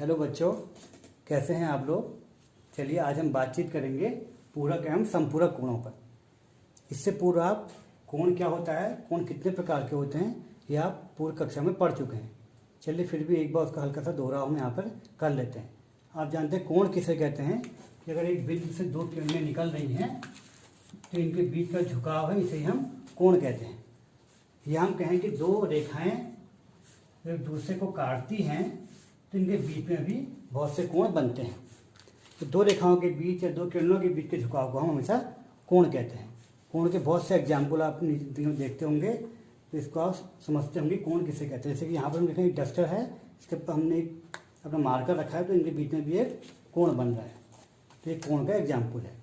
Hello बच्चों, कैसे हैं आप लोग। चलिए आज हम बातचीत करेंगे पूरक एवं संपूरक कोणों पर। इससे पूर्व आप कोण क्या होता है, कोण कितने प्रकार के होते हैं, ये आप पूर्व कक्षा में पढ़ चुके हैं। चलिए फिर भी एक बार उसका हल्का सा दोहराव हम यहाँ पर कर लेते हैं। आप जानते हैं कोण किसे कहते हैं कि अगर एक बिंदु से दो किरणें निकल रही हैं तो इनके बीच का झुकाव है, इसे ही हम कोण कहते हैं। यह हम कहें कि दो रेखाएं एक दूसरे को काटती हैं तो इनके बीच में भी बहुत से कोण बनते हैं। तो दो रेखाओं के बीच या दो किरणों के बीच के झुकाव को हम हमेशा कोण कहते हैं। कोण के बहुत से एग्जाम्पल आप अपनी जिंदगी में देखते होंगे, तो इसको आप समझते होंगे कोण किसे कहते हैं। जैसे कि यहाँ पर हम देखें एक डस्टर है, इसके ऊपर हमने एक अपना मार्कर रखा है तो इनके बीच में भी एक कोण बन रहा है, तो एक कोण का एग्जाम्पल है।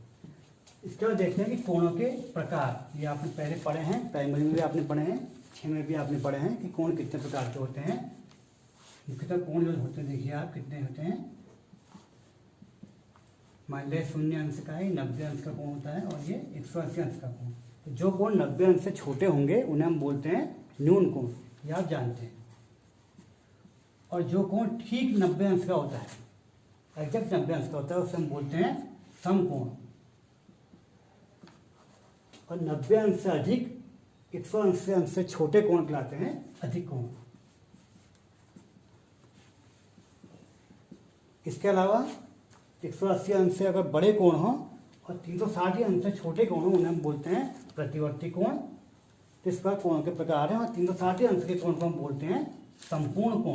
इसके बाद देखते हैं कि कोणों के प्रकार। ये आपने पहले पढ़े हैं, प्राइमरी में भी आपने पढ़े हैं, 6 में भी आपने पढ़े हैं कि कोण कितने प्रकार के होते हैं। मुख्यतः कोण जो होते हैं देखिए आप कितने होते हैं। मान लिया 0 अंश का है, 90 अंश का कोण होता है और ये 180 अंश का कोण। तो जो कोण 90 अंश से छोटे होंगे उन्हें हम बोलते हैं न्यून कोण, ये आप जानते हैं। और जो कोण ठीक 90 अंश का होता है, एग्जैक्ट 90 अंश का होता है, उसे हम बोलते हैं समकोण। और 90 अंश से अधिक 180 अंश से छोटे कोण कहलाते हैं अधिक कोण। इसके अलावा 180 अंश से अगर बड़े कोण हो और 360 अंश से छोटे कोण हो, उन्हें हम बोलते हैं प्रतिवर्ती कोण। तो इस प्रकार कोण के प्रकार हैं और 360 अंश के कोण को हम बोलते हैं संपूर्ण कोण।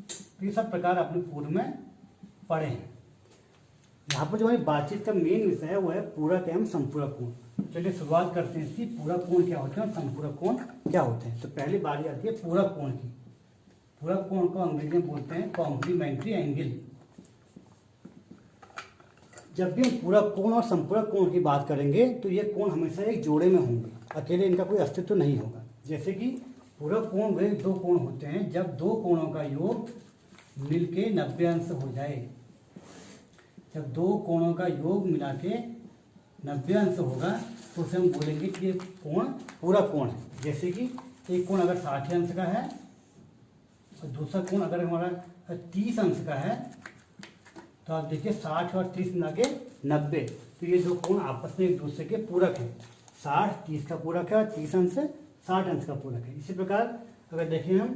तो ये सब प्रकार आपने पूर्व में पढ़े हैं। यहाँ पर जो हमारी बातचीत का मेन विषय है वो है पूरक एवं संपूरक कोण। चलिए शुरुआत करते हैं इसकी। पूरक कोण क्या होते हैं और संपूरक कोण क्या होते हैं। तो पहली बारी आती है पूरक कोण की। पूरक कोण को अंग्रेजी में बोलते हैं कॉम्प्लीमेंट्री एंगल। जब भी हम पूरक कोण और संपूरक कोण की बात करेंगे तो ये कोण हमेशा एक जोड़े में होंगे, अकेले इनका कोई अस्तित्व नहीं होगा। जैसे कि पूरक कोण वे दो कोण होते हैं जब दो कोणों का योग मिलके 90 अंश हो जाए। जब दो कोणों का योग मिला के 90 अंश होगा तो उसे हम बोलेंगे कि ये कोण पूरक कोण है। जैसे कि एक कोण अगर 60 अंश का है और दूसरा कोण अगर हमारा 30 अंश का है, तो आप देखिए 60 और 30 मिला के 90, तो ये दो कोण आपस में एक दूसरे के पूरक हैं। 60 30 का पूरक है और 30 अंश 60 अंश का पूरक है। इसी प्रकार अगर देखें हम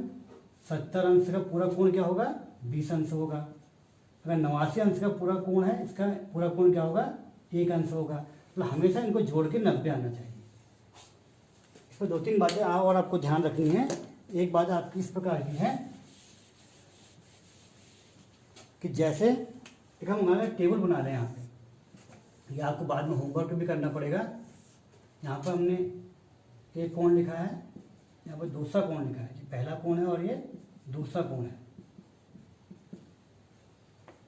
70 अंश का पूरक कोण क्या होगा, 20 अंश होगा। अगर 89 अंश का पूरा कोण है, इसका पूरा कोण क्या होगा, 1 अंश होगा। तो हमेशा इनको जोड़ के 90 आना चाहिए। इसमें 2-3 बातें और आपको ध्यान रखनी है। एक बात आपकी इस प्रकार की है कि जैसे एक हम हमारा टेबल बना रहे हैं यहाँ पे, ये आपको बाद में होमवर्क भी करना पड़ेगा। यहाँ पर हमने एक कोण लिखा है, यहाँ पर दूसरा कोण लिखा है। ये पहला कोण है और ये दूसरा कोण है।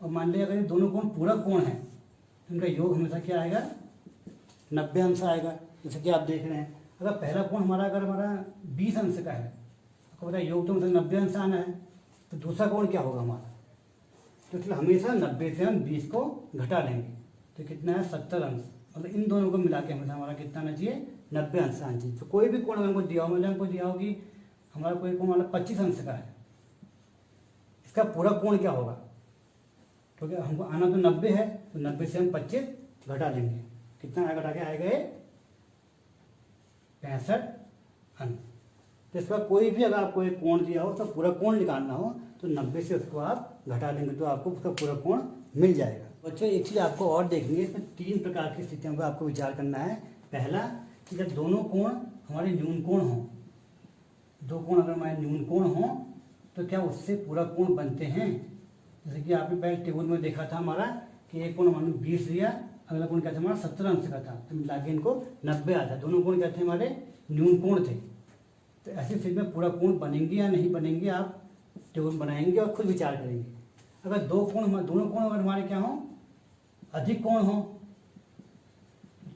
और मान लिया अगर ये दोनों कोण पूरक कोण है तो इनका योग हमेशा क्या आएगा, 90 अंश आएगा। जैसे कि आप देख रहे हैं, अगर पहला कोण अगर हमारा 20 अंश का है, आपको पता है योग तो मतलब 90 अंश आना है, तो दूसरा कोण क्या होगा हमारा, तो इसलिए हमेशा 90 से हम 20 को घटा लेंगे तो कितना है 70 अंश। मतलब इन दोनों को मिला के हमेशा हमारा कितना आना चाहिए, 90 अंश आना चाहिए। तो कोई भी कोण अगर हमको दिया हो, मतलब हमको दिया हो कि हमारा कोई कोण वाला 25 अंश का है, इसका पूरा कोण क्या होगा, क्योंकि हमको आना तो 90 है, तो 90 से हम 25 घटा लेंगे। कितना घटा के आएगा ये 65 अंश। तो इसका कोई भी अगर आपको एक कोण दिया हो तो पूरा कोण निकालना हो तो 90 से उसको आप घटा लेंगे तो आपको उसका पूरा कोण मिल जाएगा। बच्चों एक चीज़ आपको और देखनी है, इसमें 3 प्रकार की स्थितियों का आपको विचार करना है। पहला कि जब दोनों कोण हमारे न्यून कोण हों, दो कोण अगर हमारे न्यून कोण हों तो क्या उससे पूरा कोण बनते हैं। जैसे कि आपने पहले टेबल में देखा था हमारा कि एक कोण हमने 20 लिया, अगला कोण क्या था हमारा 70 अंश का था, तो मिला के इनको 90 आता। दोनों कोण क्या थे, हमारे न्यून कोण थे। तो ऐसी स्थिति में पूरा कोण बनेंगे या नहीं बनेंगे, आप टेबल बनाएंगे और खुद विचार करेंगे। अगर दोनों कोण अगर हमारे क्या हों, अधिक कोण हों,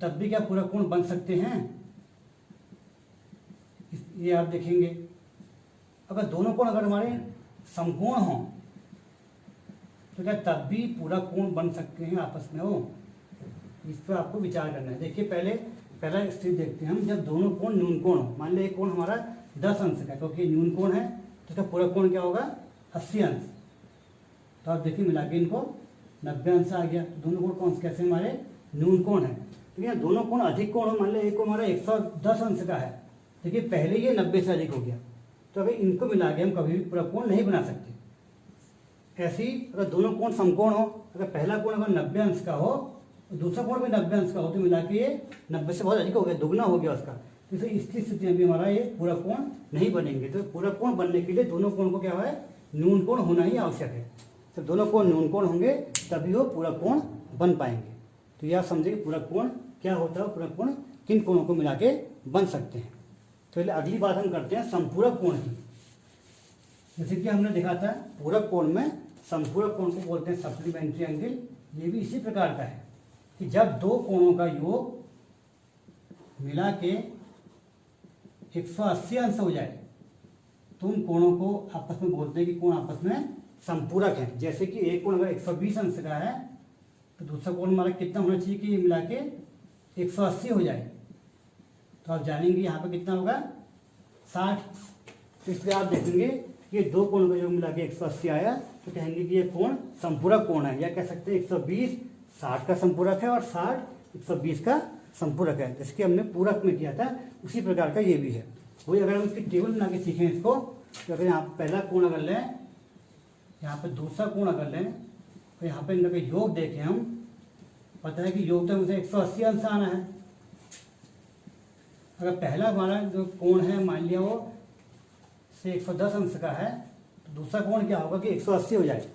तब भी क्या पूरा कोण बन सकते हैं, ये आप देखेंगे। अगर दोनों कोण अगर हमारे समकोण हों तो क्या तब भी पूरा कोण बन सकते हैं आपस में हो, इस पर आपको विचार करना है। देखिए पहला स्थिति देखते हैं हम, जब दोनों कोण न्यून कोण हो। मान लिया एक कोण हमारा 10 अंश का, क्योंकि न्यून कोण है तो इसका पूरा कोण क्या होगा, 80 अंश। तो आप देखिए मिला के इनको 90 अंश आ गया। दोनों कोण कौन कैसे हमारे न्यून कोण है। तो यहाँ दोनों कोण अधिक कोण हो, मान लो एक कोण हमारा 110 अंश का है, देखिए पहले ये 90 से अधिक हो गया, तो अगर इनको मिला के हम कभी भी पूरा कोण नहीं बना सकते। ऐसे ही अगर दोनों कोण समकोण हो, अगर पहला कोण अगर 90 अंश का हो और दूसरा कोण भी 90 अंश का हो, तो मिला के ये 90 से बहुत अधिक हो गया, दुगना हो गया उसका। तो इसकी स्थिति में भी हमारा ये पूरा कोण नहीं बनेंगे। तो पूरा कोण बनने के लिए दोनों कोण को क्या है, न्यून कोण होना ही आवश्यक है। तो दोनों कोण न्यून कोण होंगे तभी वो पूरा कोण बन पाएंगे। तो यह समझे कि पूरा कोण क्या होता है, पूरा कोण किन कोणों को मिला के बन सकते हैं। तो अगली बात हम करते हैं संपूरक कोण की। जैसे कि हमने देखा था पूरक कोण में, संपूरक कोण को बोलते हैं सप्लीमेंट्री एंगल। ये भी इसी प्रकार का है कि जब दो कोणों का योग मिला के 180 अंश हो जाए तो उन कोणों को आपस में बोलते हैं कि कोण आपस में संपूरक है। जैसे कि एक कोण अगर 120 अंश का है तो दूसरा कोण हमारा कितना होना चाहिए कि मिला के 180 हो जाए। तो आप जानेंगे यहाँ पे कितना होगा 60। तो इसलिए आप देखेंगे कि दो कोण का योग मिला के 180 आया तो कहेंगे कि ये कोण संपूरक कोण है, या कह सकते हैं 120 60 का संपूरक है और 60 120 का संपूरक है। जिसके हमने पूरक में किया था उसी प्रकार का ये भी है। वही अगर हम इसकी टेबल बना के सीखें इसको, तो अगर यहाँ पहला कोण अगर लें, यहाँ पे दूसरा कोण अगर लें, तो यहाँ पे इनका योग देखें हम, पता है कि योग तो मुझे 180 अंश आना है। अगर पहला हमारा जो कोण है मान लिया वो से 110 अंश का है, तो दूसरा कोण क्या होगा कि 180 हो जाए।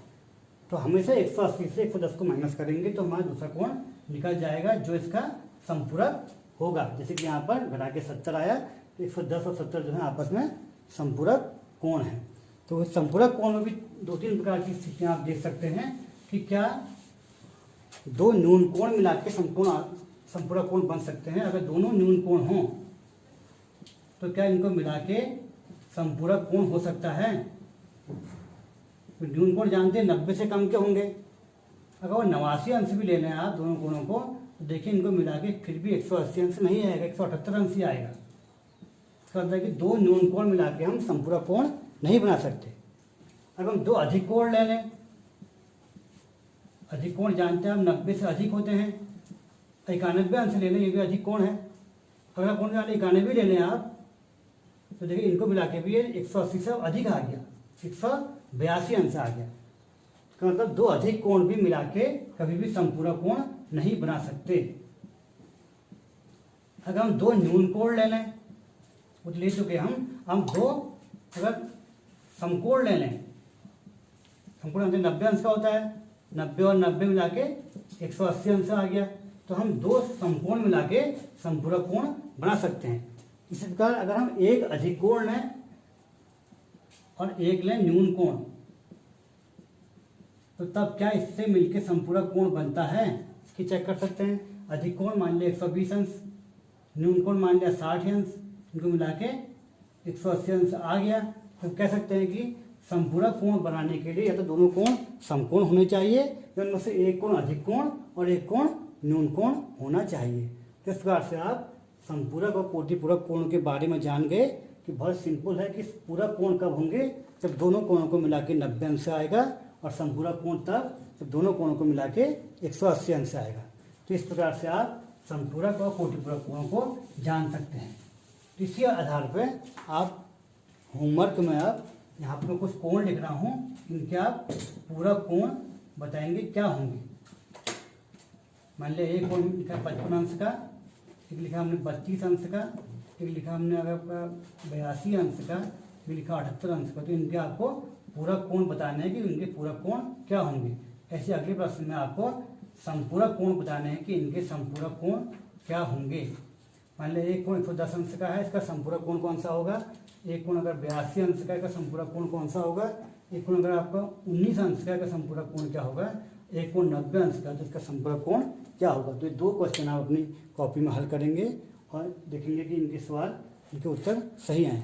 तो हमेशा 180 से 110 को माइनस करेंगे तो हमारा दूसरा कोण निकल जाएगा जो इसका संपूरक होगा। जैसे कि यहाँ पर घटा के 70 आया, तो 110 और 70 जो है आपस में संपूरक कोण है। तो संपूरक कोण में भी दो तीन प्रकार की स्थितियाँ आप देख सकते हैं कि क्या दो न्यून कोण मिला के संपूरक कोण बन सकते हैं। अगर दोनों न्यून कोण हों तो क्या इनको मिला के संपूरक कोण हो सकता है। तो न्यून कोण जानते हैं 90 से कम के होंगे। अगर वो 89 अंश भी ले लें आप दोनों कोणों को, तो देखिए इनको मिला के फिर भी 180 अंश नहीं आएगा, 178 अंश ही आएगा। इसका मतलब है कि दो न्यून कोण मिला के हम संपूरक कोण नहीं बना सकते। अगर हम दो अधिक कोण ले लें, अधिक कोण जानते हैं हम 90 से अधिक होते हैं, 91 अंश ले लें, ये भी अधिक कोण है। अगला कोण 91 ले लें आप, तो देखिए इनको मिला के भी ये 180 से अधिक आ गया, 182 अंश आ गया। इसका मतलब दो अधिक कोण भी मिला के कभी भी संपूरक कोण नहीं बना सकते। अगर हम दो न्यून कोण ले लें, वो ले चुके हम दो अगर समकोण ले लें, समकोण 90 अंश का होता है, 90 और 90 मिला के 180 अंश आ गया। तो हम दो समकोण मिला के संपूरक कोण बना सकते हैं। इसी प्रकार अगर हम एक अधिक कोण लें और एक लें न्यून कोण, तो तब क्या इससे मिलकर संपूरक कोण बनता है, इसकी चेक कर सकते हैं। अधिक कोण मान लिया 120 अंश, न्यून कोण मान लिया 60 अंश, इनको मिला के 180 अंश आ गया। तो कह सकते हैं कि संपूरक कोण बनाने के लिए या तो दोनों कोण समकोण होने चाहिए, या उनमें से एक कोण अधिक कोण और एक कोण न्यून कोण होना चाहिए। तो इस प्रकार से आप संपूरक और कोटिपूरक कोण के बारे में जान गए कि बहुत सिंपल है कि पूरक कोण कब होंगे, जब दोनों कोणों को मिला के 90 अंश आएगा, और संपूरक कोण तब जब दोनों कोणों को मिला के 180 अंश आएगा। तो इस प्रकार से आप संपूरक और कोटिपूरक कोणों को जान सकते हैं। तो इसी आधार पर आप होमवर्क में आप यहाँ पर कुछ कोण लिख रहा हूँ, इनके आप पूरक कोण बताएंगे क्या होंगे। मान लिया एक कोण लिखा 55 अंश का, एक लिखा हमने 32 अंश का, एक लिखा हमने अगर 82 अंश का, एक लिखा 78 अंश का। तो इनके आपको पूरक कोण बताने हैं कि इनके पूरक कोण क्या होंगे। ऐसे अगले प्रश्न में आपको संपूरक कोण बताने हैं कि इनके संपूरक कोण क्या होंगे। मान लिया एक कोण 110 अंश का है, इसका संपूरक कोण कौन सा होगा। एक कोण अगर 82 अंश का, इसका संपूरक कोण कौन सा होगा। एक कोण अगर आपका 19 अंश का, संपूरक कोण क्या होगा। एक कोण 90 अंश का, तो इसका संपूरक कोण क्या होगा। तो ये दो क्वेश्चन आप अपनी कॉपी में हल करेंगे और देखेंगे कि इनके सवाल, इनके उत्तर सही आए।